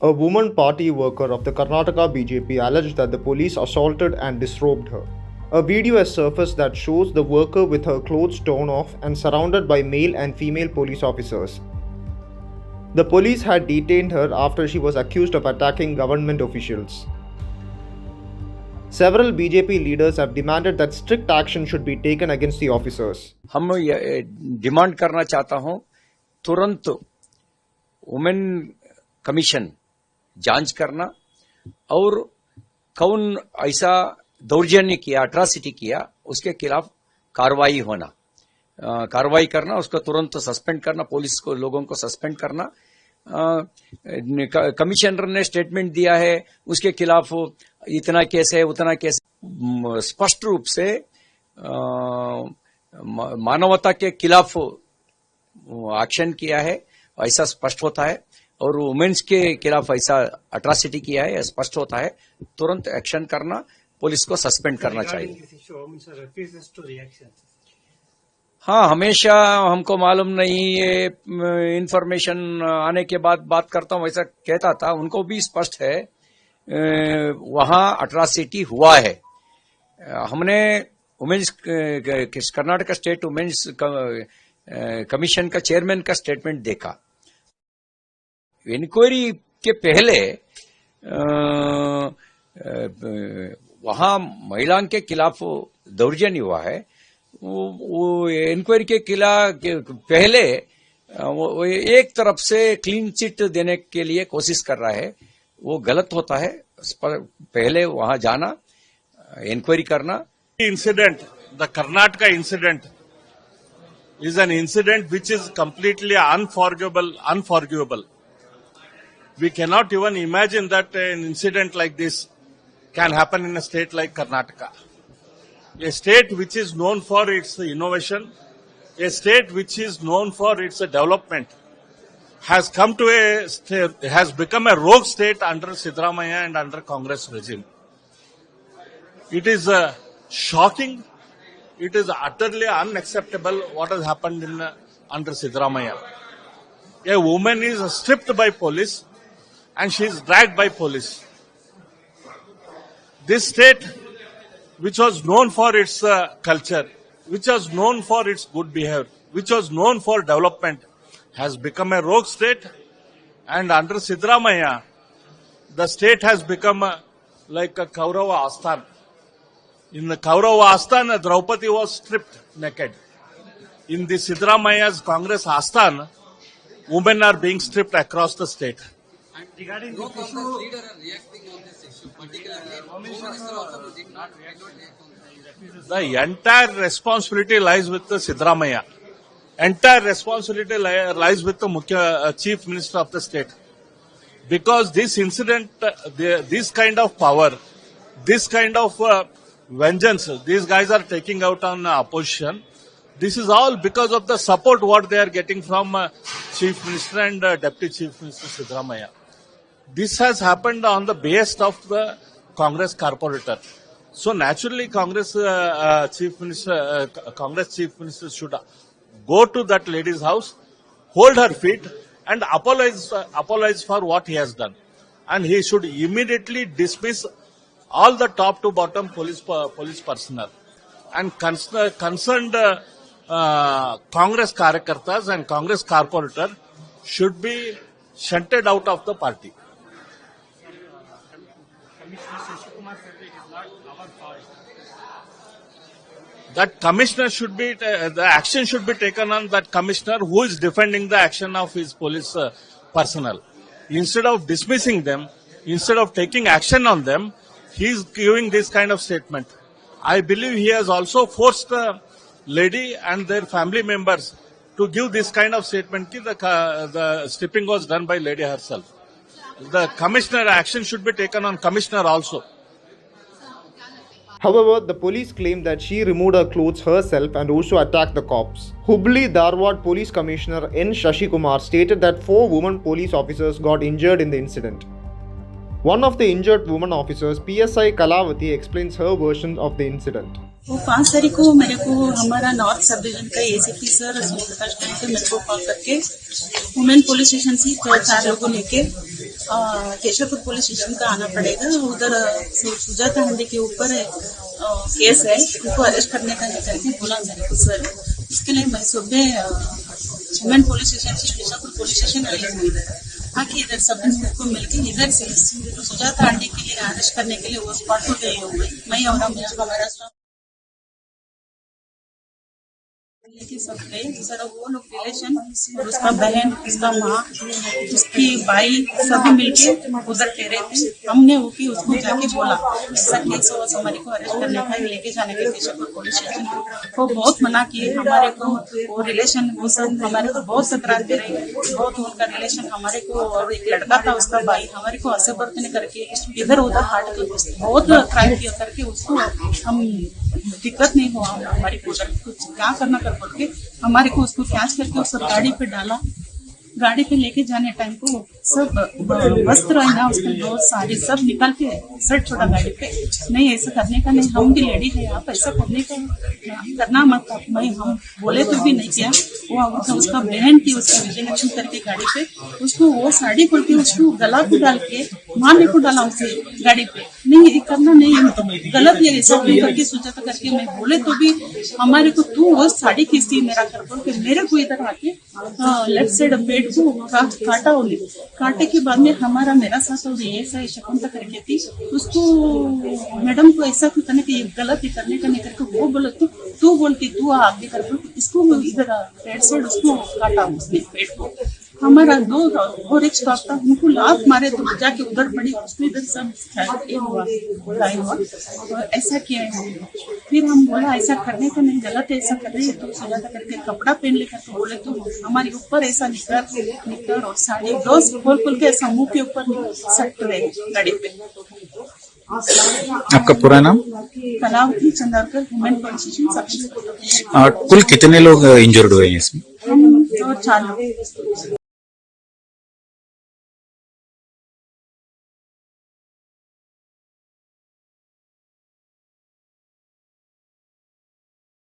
A woman party worker of the Karnataka BJP alleged that the police assaulted and disrobed her. A video has surfaced that shows the worker with her clothes torn off and surrounded by male and female police officers. The police had detained her after she was accused of attacking government officials. Several BJP leaders have demanded that strict action should be taken against the officers. हम demand करना चाहता हूं तुरंत women commission जांच करना और कौन ऐसा दौर्जन्य किया, अट्रॉसिटी किया, उसके खिलाफ कार्रवाई होना, कार्रवाई करना, उसको तुरंत सस्पेंड करना, पुलिस को लोगों को सस्पेंड करना। कमिश्नर ने स्टेटमेंट दिया है, उसके खिलाफ इतना केस है, उतना केस, स्पष्ट रूप से मानवता के खिलाफ एक्शन किया है, ऐसा स्पष्ट होता है। और वुमेन्स के खिलाफ ऐसा अट्रॉसिटी किया है, स्पष्ट होता है। तुरंत एक्शन करना, पुलिस को सस्पेंड करना चाहिए। हाँ, हमेशा हमको मालूम नहीं, ये इंफॉर्मेशन आने के बाद बात करता हूं, वैसा कहता था। उनको भी स्पष्ट है वहां अट्रॉसिटी हुआ है। हमने women's Karnataka state women's commission का चेयरमैन का स्टेटमेंट देखा। इंक्वायरी के पहले वहां महिलाओं के खिलाफ दौर्जन्य हुआ है। वो इंक्वायरी के खिलाफ पहले वो एक तरफ से क्लीन चिट देने के लिए कोशिश कर रहा है, वो गलत होता है। पहले वहां जाना, इंक्वायरी करना। Incident, the Karnataka incident is an incident which is completely unforgivable. We cannot even imagine that an incident like this can happen in a state like Karnataka. A state which is known for its innovation, a state which is known for its development, has become a rogue state under Siddaramaiah and under Congress regime. It is shocking. It is utterly unacceptable what has happened under Siddaramaiah. A woman is stripped by police and she is dragged by police. This state, which was known for its culture, which was known for its good behavior, which was known for development, has become a rogue state. And under Siddaramaiah, the state has become like a Kaurava Asthan. In the Kaurava Asthan, Draupadi was stripped naked. In the Siddaramaiah's Congress Asthan, women are being stripped across the state. And regarding this issue, leader are reacting on this issue, particularly Home Minister also did not react on this. The entire responsibility lies with the Siddaramaiah. Entire responsibility lies with the Chief Minister of the state. Because this incident, this kind of power, this kind of vengeance, these guys are taking out on opposition. This is all because of the support what they are getting from Chief Minister and Deputy Chief Minister Siddaramaiah. This has happened on the behest of the Congress corporator. So naturally, Congress Chief Minister should go to that lady's house, hold her feet, and apologize for what he has done. And he should immediately dismiss all the top to bottom police personnel. And concerned Congress Karyakartas and Congress corporator should be shunted out of the party. That commissioner should be, the action should be taken on that commissioner who is defending the action of his police personnel. Instead of dismissing them, instead of taking action on them, he is giving this kind of statement. I believe he has also forced the lady and their family members to give this kind of statement. The stripping was done by lady herself. The commissioner action should be taken on commissioner also. However, the police claimed that she removed her clothes herself and also attacked the cops. Hubli Dharwad Police Commissioner N. Shashikumar stated that 4 women police officers got injured in the incident. One of the injured women officers, PSI Kalavati, explains her version of the incident. वो 5 तारीख को मेरे को हमारा north sub division का ACP sir प्रकाश ने मेरे को कॉल करके वुमेन पुलिस स्टेशन से 4 लोगों लेके केशवपुर पुलिस स्टेशन का आना पड़ेगा। उधर सुजाता हंडी के ऊपर केस है, उनको अरेस्ट करने का करके बोला मेरे को सर। इसके लिए मैं सुबह वुमेन पुलिस स्टेशन से केशवपुर पुलिस स्टेशन आई हूँ इधर आके इधर सब को मिलकर इधर से सुजाता हंडी के लिए अरेस्ट करने के लिए वो स्पॉट को गई हुई मैं और हमारा सब गए सर। वो लोग रिलेशन और उसका बहन, उसका माँ, उसकी भाई सभी मिलके उधर ठहरे थे। हमने वो की उसको जाके बोला ऐसा केस हो हमारे को अरेस्ट करने का लेके जाने के केशवपुर पुलिस स्टेशन को बहुत मना किए। हमारे को वो रिलेशन वो सब हमारे को बहुत तकरार दे रहे हैं, बहुत उनका रिलेशन हमारे को और एक लड़का था उसका भाई हमारे को ऐसे बर्तन करके इधर उधर हाट के बहुत क्राइम किया करके उसको हम दिक्कत नहीं हुआ हमारी कुछ क्या करना कर बोल के हमारे को उसको कैच करके उस गाड़ी पे डाला। गाड़ी पे लेके जाने टाइम को सब वस्त्र है ना उसके दो साड़ी सब निकाल के सट छोड़ा गाड़ी पे। नहीं ऐसा करने का नहीं, हम भी लेडी है, आप ऐसा करने का करना मत। मैं हम बोले तो भी नहीं किया। वो उसका बहन की उसका विजयलक्ष्मी करके गाड़ी पे उसको वो साड़ी खोल के उसको गला को डाल के मारने को डाला उसे गाड़ी पे। नहीं करना नहीं गलत है ऐसा करके सुजाता करके मैं बोले तो भी हमारे को तू वो साड़ी खींचती मेरा कर बोल के मेरे को इधर आके लेफ्ट साइड पेट को काटा उन्हें। काटे के बाद में हमारा मेरा साथ और ऐसा शकुंतला करके थी उसको मैडम को ऐसा करने के गलत ही करने का नहीं करके वो बोला तू बोलती तू आगे कर इसको इधर पेट साइड उसको काटा उसने पेट को। हमारा दो और एक स्टॉप था उनको लात मारे तो जाके उधर पड़ी उसको इधर सब हुआ और ऐसा किया है। फिर हम बोला ऐसा करने का नहीं गलत है ऐसा कर रही है तो सुजाता करके कपड़ा पहन लेकर तो बोले तो हमारे ऊपर ऐसा निकर और साड़ी ब्लाउज खोल के ऐसा मुंह के ऊपर सट रहे गाड़ी पे। आपका पूरा नाम? कलावती चंद्रकर, वुमेन पुलिस स्टेशन सब। कुल कितने लोग इंजर्ड हुए हैं इसमें? हम 4 लोग।